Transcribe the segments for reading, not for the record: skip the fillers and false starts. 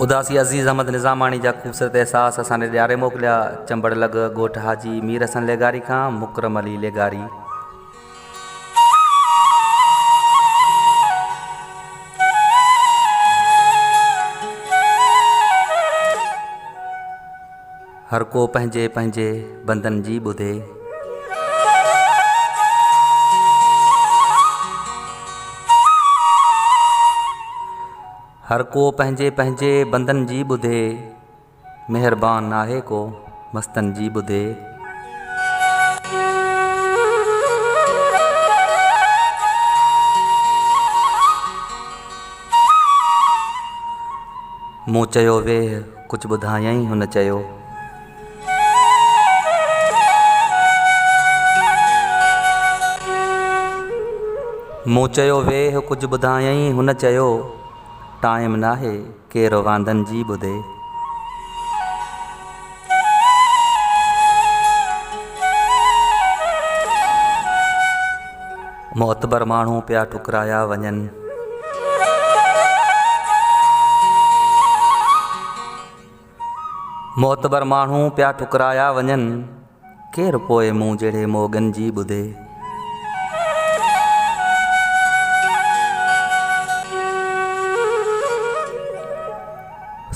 उदासी अज़ीज़ अहमद निज़ामाणी जा ख़ूबसूरत एहसास असांजे ॾियारे मोकिलिया चंबड़ लॻ ॻोठ हाजी मीर हसन लेगारी खां मुकरम अली लेगारी। हर को पंहिंजे पंहिंजे बंदन जी ॿुधे, हर को पंहिंजे पंहिंजे बंदन जी ॿुधे, महिरबान नाहे को मस्तन जी ॿुधे। मूं चयो वेह कुझु ॿुधायईं हुन चयो, मूं चयो वेह कुझु ॿुधायईं हुन चयो, टाइम नाहे केरु वांदन जी ॿुधे। मोतबर माण्हू पिया ठुकराया वञनि, मोतबर माण्हू पिया ठुकराया वञनि, केरु पोइ मूं जहिड़े मोगन जी ॿुधे।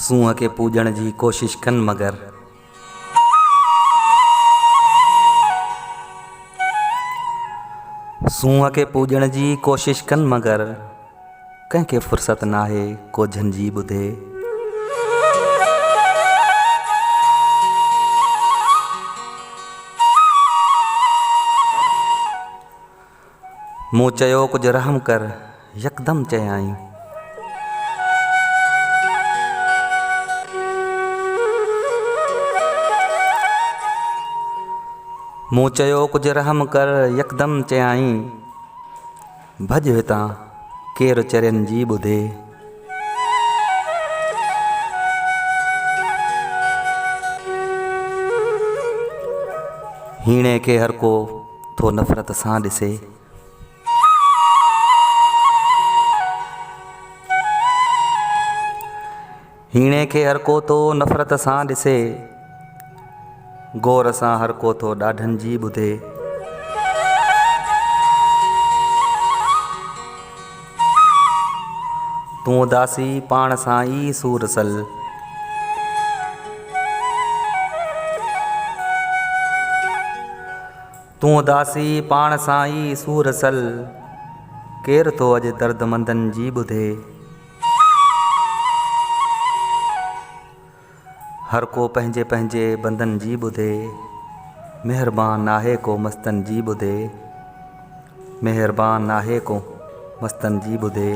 सूंहं खे पूॼण जी कोशिश कनि मगर, सूंहं खे पूॼण जी कोशिश कनि मगर, कंहिंखे फ़ुर्सत नाहे कोझनि जी ॿुधे। मूं चयो कुझु रहम कर यकदम चयाईं, मूं चयो कुझु रहम कर यकदम चयाईं, भॼ हितां केरु चरियनि जी ॿुधे। हीणे खे हर को थो नफ़रत सां ॾिसे, हीणे खे हर को थो नफ़रत सां ॾिसे, गौर सां हर को थो ॾाढनि जी ॿुधे। तूं उदासी पाण सां ई सूर सल, तूं उदासी पाण सां ई सूर सल, केरु थो अॼु दर्दमंदनि जी ॿुधे। हर को पंहिंजे पंहिंजे बंदन जी ॿुधे, महिरबान नाहे को मस्तन जी ॿुधे, महिरबान नाहे को मस्तन जी ॿुधे।